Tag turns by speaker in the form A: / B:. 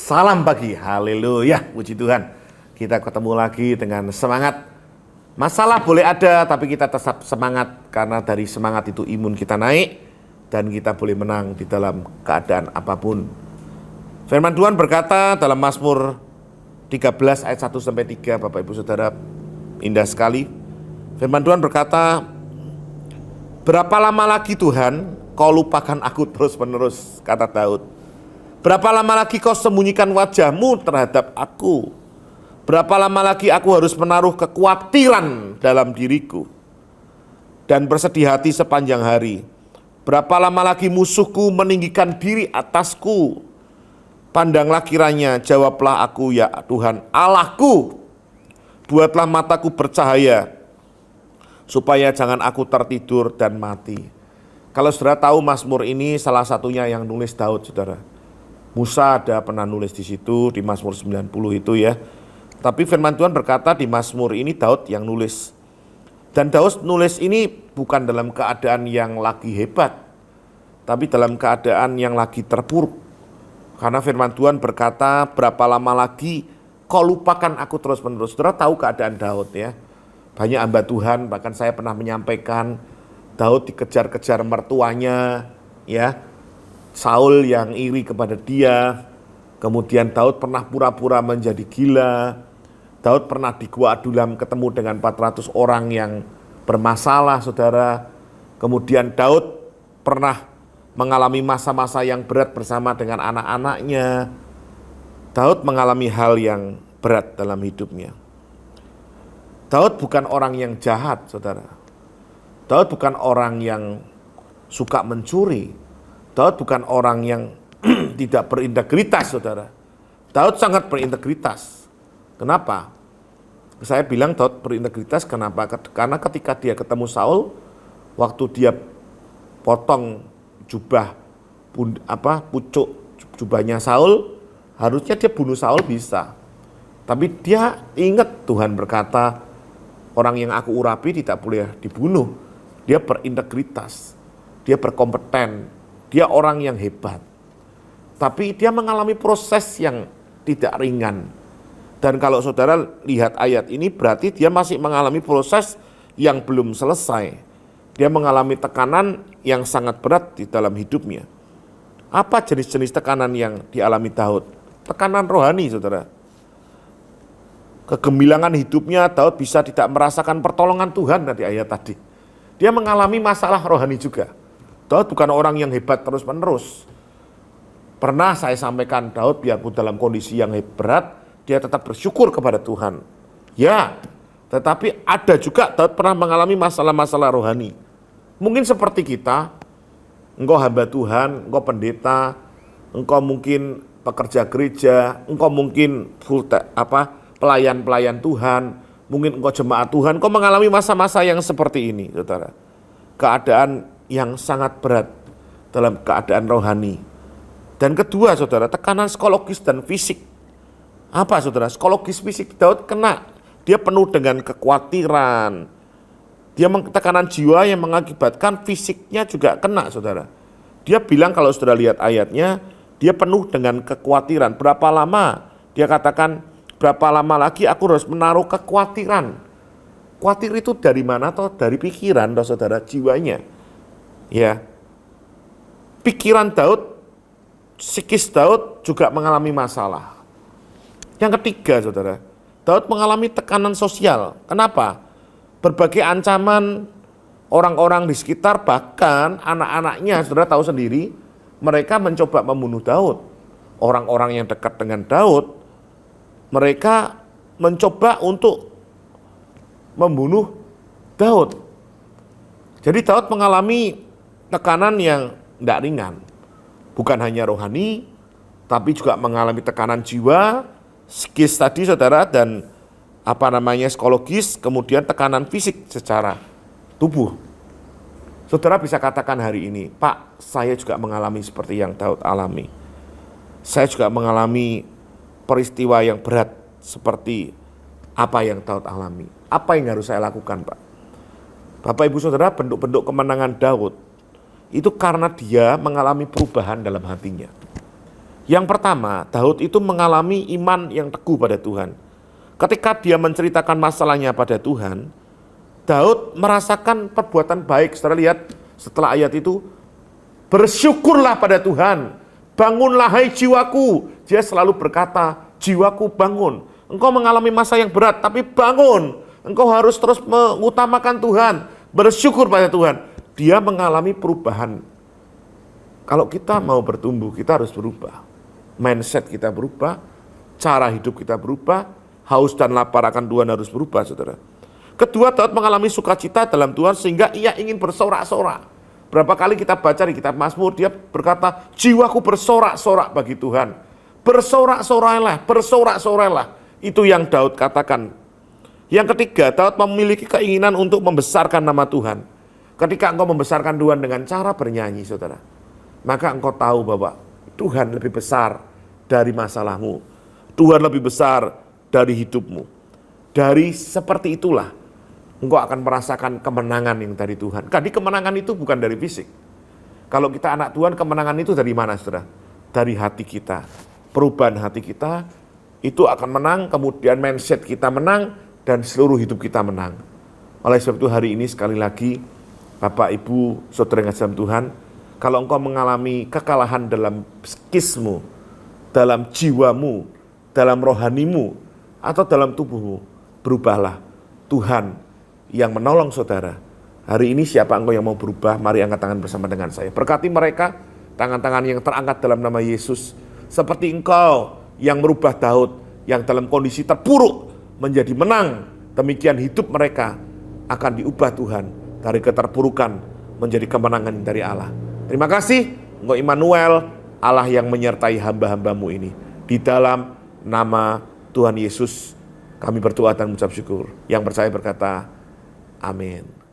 A: Salam pagi, haleluya, puji Tuhan. Kita ketemu lagi dengan semangat. Masalah boleh ada, tapi kita tetap semangat. Karena dari semangat itu imun kita naik. Dan kita boleh menang di dalam keadaan apapun. Firman Tuhan berkata dalam Mazmur 13 ayat 1-3, Bapak Ibu Saudara, indah sekali. Firman Tuhan berkata, berapa lama lagi Tuhan kau lupakan aku terus menerus, kata Daud. Berapa lama lagi kau sembunyikan wajahmu terhadap aku? Berapa lama lagi aku harus menaruh kekhawatiran dalam diriku dan bersedih hati sepanjang hari? Berapa lama lagi musuhku meninggikan diri atasku? Pandanglah kiranya, jawablah aku ya Tuhan Allahku. Buatlah mataku bercahaya, supaya jangan aku tertidur dan mati. Kalau saudara tahu Mazmur ini salah satunya yang nulis Daud, saudara. Musa ada pernah nulis di situ, di Mazmur 90 itu ya. Tapi firman Tuhan berkata di Mazmur ini Daud yang nulis. Dan Daud nulis ini bukan dalam keadaan yang lagi hebat, tapi dalam keadaan yang lagi terpuruk. Karena firman Tuhan berkata, berapa lama lagi kau lupakan aku terus menerus. Saudara tahu keadaan Daud ya. Banyak hamba Tuhan, bahkan saya pernah menyampaikan, Daud dikejar-kejar mertuanya ya. Saul yang iri kepada dia. Kemudian Daud pernah pura-pura menjadi gila. Daud pernah di Gua Adulam ketemu dengan 400 orang yang bermasalah, saudara. Kemudian Daud pernah mengalami masa-masa yang berat bersama dengan anak-anaknya. Daud mengalami hal yang berat dalam hidupnya. Daud bukan orang yang jahat, saudara. Daud bukan orang yang suka mencuri. Daud bukan orang yang tidak berintegritas, saudara. Daud sangat berintegritas. Kenapa? Saya bilang Daud berintegritas kenapa? Karena ketika dia ketemu Saul, waktu dia potong jubah, pucuk jubahnya Saul, harusnya dia bunuh Saul bisa. Tapi dia ingat Tuhan berkata, orang yang aku urapi tidak boleh dibunuh. Dia berintegritas, dia berkompeten. Dia orang yang hebat, tapi dia mengalami proses yang tidak ringan. Dan kalau saudara lihat ayat ini berarti dia masih mengalami proses yang belum selesai. Dia mengalami tekanan yang sangat berat di dalam hidupnya. Apa jenis-jenis tekanan yang dialami Daud? Tekanan rohani, saudara. Kegemilangan hidupnya, Daud bisa tidak merasakan pertolongan Tuhan di ayat tadi. Dia mengalami masalah rohani juga. Daud bukan orang yang hebat terus-menerus. Pernah saya sampaikan Daud biarpun dalam kondisi yang berat, dia tetap bersyukur kepada Tuhan. Ya, tetapi ada juga Daud pernah mengalami masalah-masalah rohani. Mungkin seperti kita, engkau hamba Tuhan, engkau pendeta, engkau mungkin pekerja gereja, engkau mungkin pelayan-pelayan Tuhan, mungkin engkau jemaat Tuhan, engkau mengalami masa-masa yang seperti ini, saudara. Keadaan yang sangat berat dalam keadaan rohani. Dan kedua, saudara, tekanan psikologis dan fisik. Apa, saudara? Psikologis fisik Daud kena. Dia penuh dengan kekhawatiran. Dia tekanan jiwa yang mengakibatkan fisiknya juga kena, saudara. Dia bilang kalau saudara lihat ayatnya, dia penuh dengan kekhawatiran. Berapa lama? Dia katakan, berapa lama lagi aku harus menaruh kekhawatiran. Khawatir itu dari mana? Toh dari pikiran, toh, saudara, jiwanya. Ya, pikiran Daud, psikis Daud juga mengalami masalah. Yang ketiga, saudara, Daud mengalami tekanan sosial. Kenapa? Berbagai ancaman orang-orang di sekitar, bahkan anak-anaknya, saudara tahu sendiri, mereka mencoba membunuh Daud. Orang-orang yang dekat dengan Daud, mereka mencoba untuk membunuh Daud. Jadi Daud mengalami tekanan yang tidak ringan, bukan hanya rohani, tapi juga mengalami tekanan jiwa, psikis tadi, saudara, dan psikologis, kemudian tekanan fisik secara tubuh. Saudara bisa katakan hari ini, Pak, saya juga mengalami seperti yang Daud alami. Saya juga mengalami peristiwa yang berat seperti apa yang Daud alami. Apa yang harus saya lakukan, Pak? Bapak Ibu Saudara, bentuk-bentuk kemenangan Daud itu karena dia mengalami perubahan dalam hatinya. Yang pertama, Daud itu mengalami iman yang teguh pada Tuhan. Ketika dia menceritakan masalahnya pada Tuhan, Daud merasakan perbuatan baik. Saudara lihat setelah ayat itu, bersyukurlah pada Tuhan, bangunlah hai jiwaku. Dia selalu berkata, jiwaku bangun. Engkau mengalami masa yang berat, tapi bangun. Engkau harus terus mengutamakan Tuhan, bersyukur pada Tuhan. Dia mengalami perubahan. Kalau kita mau bertumbuh, kita harus berubah. Mindset kita berubah, cara hidup kita berubah, haus dan lapar akan Tuhan harus berubah, saudara. Kedua, Daud mengalami sukacita dalam Tuhan sehingga ia ingin bersorak-sorak. Berapa kali kita baca di kitab Mazmur, dia berkata, jiwaku bersorak-sorak bagi Tuhan. Bersorak-sorailah, bersorak-sorailah. Itu yang Daud katakan. Yang ketiga, Daud memiliki keinginan untuk membesarkan nama Tuhan. Ketika engkau membesarkan Tuhan dengan cara bernyanyi, saudara, maka engkau tahu bahwa Tuhan lebih besar dari masalahmu. Tuhan lebih besar dari hidupmu. Dari seperti itulah, engkau akan merasakan kemenangan yang dari Tuhan. Jadi kemenangan itu bukan dari fisik. Kalau kita anak Tuhan, kemenangan itu dari mana, saudara? Dari hati kita. Perubahan hati kita, itu akan menang, kemudian mindset kita menang, dan seluruh hidup kita menang. Oleh sebab itu hari ini sekali lagi, Bapak, Ibu, Saudara yang kasih dalam Tuhan, kalau engkau mengalami kekalahan dalam psikismu, dalam jiwamu, dalam rohanimu, atau dalam tubuhmu, berubahlah. Tuhan yang menolong saudara. Hari ini siapa engkau yang mau berubah? Mari angkat tangan bersama dengan saya. Berkati mereka, tangan-tangan yang terangkat dalam nama Yesus. Seperti engkau yang merubah Daud, yang dalam kondisi terpuruk menjadi menang. Demikian hidup mereka akan diubah Tuhan dari keterpurukan menjadi kemenangan dari Allah. Terima kasih, engkau Immanuel, Allah yang menyertai hamba-hambamu ini. Di dalam nama Tuhan Yesus, kami berdoa dan mengucap syukur. Yang percaya berkata, amin.